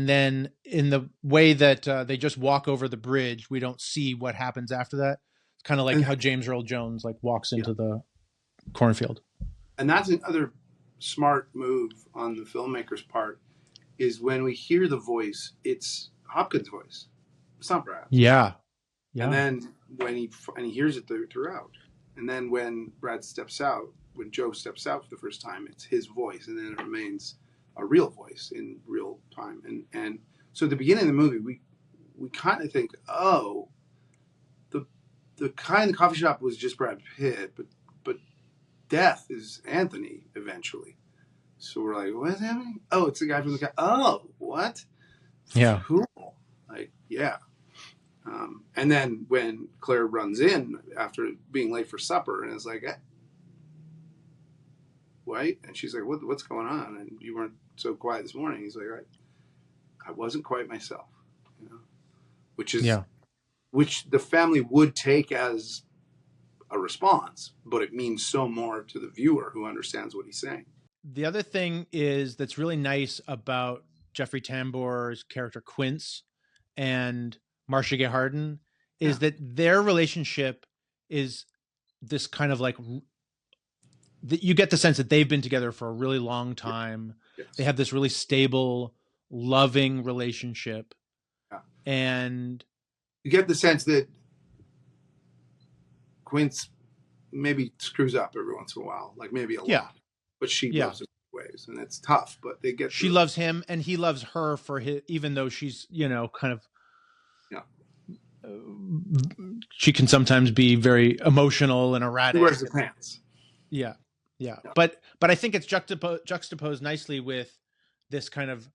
then in the way that they just walk over the bridge, we don't see what happens after that. It's kind of like how James Earl Jones like walks into the cornfield. And that's another smart move on the filmmaker's part, is when we hear the voice, it's Hopkins' voice. It's not Brad. Yeah. And then when he hears it throughout. And then when Joe steps out for the first time, it's his voice, and then it remains a real voice in real time. And so at the beginning of the movie, we kind of think, oh, the kind of coffee shop was just Brad Pitt, but death is Anthony eventually. So we're like, what's happening? Oh, it's the guy from the oh, what? Yeah. Cool. Like, yeah. And then when Claire runs in after being late for supper and is like, Wait, and she's like, what's going on? And you weren't so quiet this morning. He's like, I wasn't quite myself, which the family would take as a response, but it means so more to the viewer who understands what he's saying. The other thing that's really nice about Jeffrey Tambor's character Quince and Marcia Gay Harden is that their relationship is this kind of like, you get the sense that they've been together for a really long time. Yes. They have this really stable, loving relationship. Yeah. And you get the sense that Quince maybe screws up every once in a while, like maybe a lot. But she loves him ways, and it's tough, but they get she loves him and he loves her for his, even though she's, kind of she can sometimes be very emotional and erratic. She wears the pants. Yeah. But I think it's juxtaposed nicely with this kind of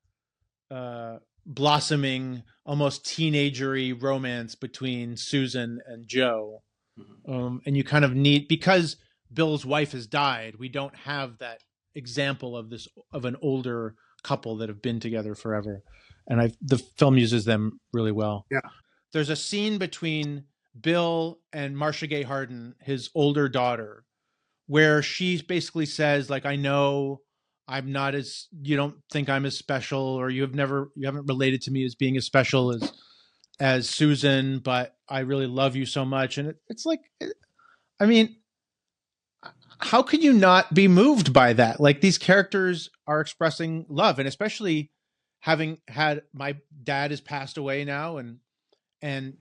blossoming, almost teenagery romance between Susan and Joe. Mm-hmm. And you kind of need, because Bill's wife has died, we don't have that example of an older couple that have been together forever. and the film uses them really well. Yeah. There's a scene between Bill and Marcia Gay Harden, his older daughter, where she basically says, like, I know I'm not as, you don't think I'm as special, or you haven't related to me as being as special as Susan, but I really love you so much. And it's like, I mean, how could you not be moved by that? Like, these characters are expressing love, and especially having had, my dad has passed away now, and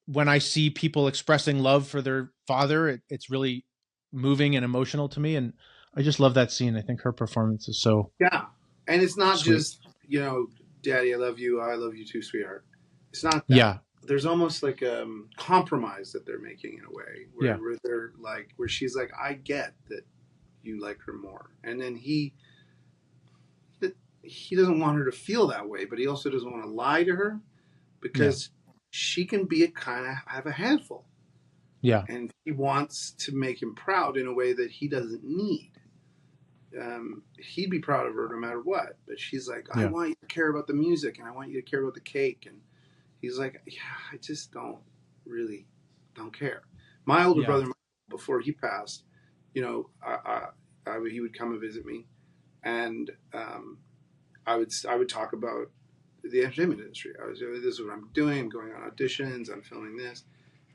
when I see people expressing love for their father, it's really moving and emotional to me. And I just love that scene. I think her performance is so and it's not sweet. Just, Daddy, I love you too, sweetheart. It's not that. Yeah. There's almost like a compromise that they're making in a way where they're like, where she's like, I get that you like her more, and then he doesn't want her to feel that way, but he also doesn't want to lie to her, because she can be have a handful. Yeah. And he wants to make him proud in a way that he doesn't need. He'd be proud of her no matter what, but she's like, I want you to care about the music, and I want you to care about the cake. And he's like, yeah, I just don't care. My older brother, before he passed, he would come and visit me, and I would talk about the entertainment industry. This is what I'm doing. I'm going on auditions. I'm filming this.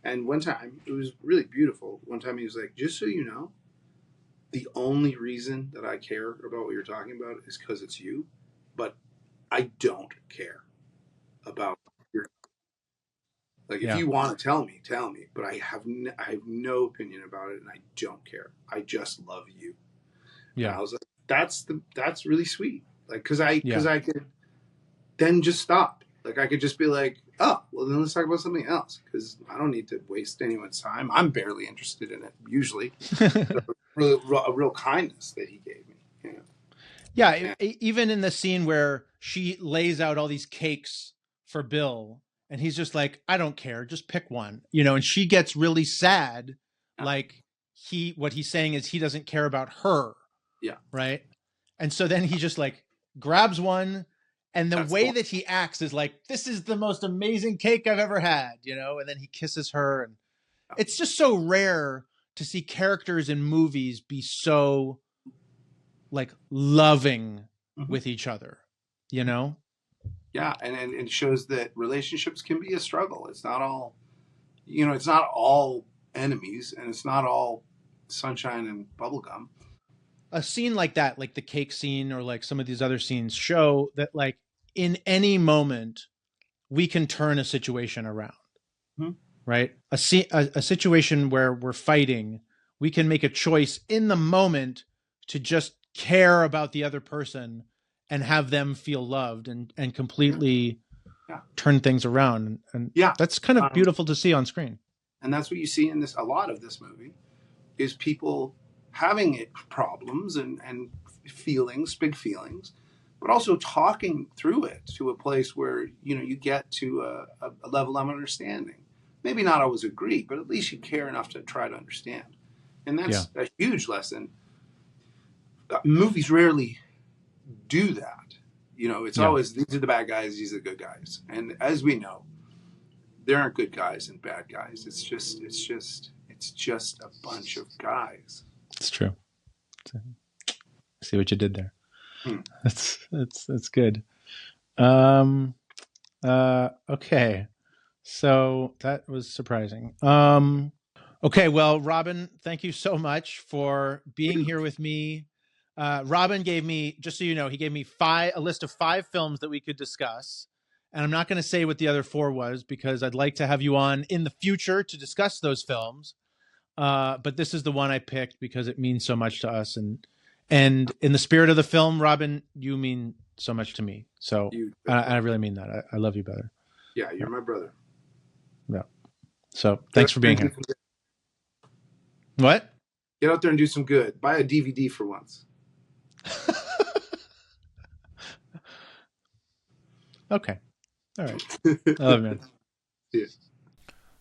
And one time, it was really beautiful. One time he was like, just so you know, the only reason that I care about what you're talking about is because it's you, but I don't care about your, like, if you want to tell me, but I have no opinion about it, and I don't care. I just love you. Yeah. And I was like, that's really sweet. Like, cause I could then just stop. Like, I could just be like, oh, well, then let's talk about something else, because I don't need to waste anyone's time. I'm barely interested in it, usually. A real kindness that he gave me. Yeah, even in the scene where she lays out all these cakes for Bill, and he's just like, I don't care, just pick one. And she gets really sad, like what he's saying is he doesn't care about her. Yeah. Right? And so then he just like grabs one, and the way that he acts is like, this is the most amazing cake I've ever had, and then he kisses her. And it's just so rare to see characters in movies be so like loving with each other, Yeah. And it shows that relationships can be a struggle. It's not all, it's not all enemies, and it's not all sunshine and bubblegum. A scene like that, like the cake scene, or like some of these other scenes, show that, like, in any moment we can turn a situation around. Right? A situation where we're fighting, we can make a choice in the moment to just care about the other person and have them feel loved, and completely turn things around. And that's kind of beautiful to see on screen. And that's what you see in a lot of this movie, is people having problems and feelings, big feelings, but also talking through it to a place where, you get to a level of understanding. Maybe not always agree, but at least you care enough to try to understand. And that's a huge lesson. Movies rarely do that. It's always, these are the bad guys, these are the good guys. And as we know, there aren't good guys and bad guys. It's just a bunch of guys. It's true. See what you did there. That's good. Okay. So that was surprising. Okay. Well, Robin, thank you so much for being here with me. Robin gave me, just so you know, he gave me a list of 5 films that we could discuss. And I'm not going to say what the other 4 was, because I'd like to have you on in the future to discuss those films. But this is the one I picked because it means so much to us. And in the spirit of the film, Robin, you mean so much to me. So I really mean that. I love you better. Yeah, you're my brother. Yeah. So thanks for being here. What? Get out there and do some good. Buy a DVD for once. Okay. All right. I love you, man. Yeah.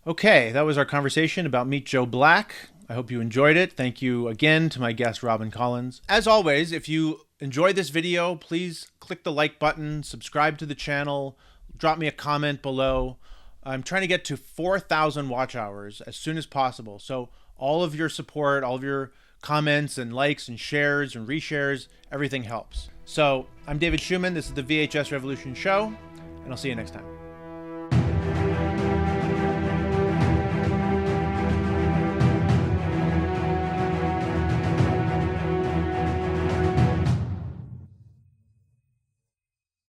Okay, that was our conversation about Meet Joe Black. I hope you enjoyed it. Thank you again to my guest, Robin Collins. As always, if you enjoyed this video, please click the like button, subscribe to the channel, drop me a comment below. I'm trying to get to 4,000 watch hours as soon as possible. So all of your support, all of your comments and likes and shares and reshares, everything helps. So I'm David Schumann. This is the VHS Revolution Show, and I'll see you next time.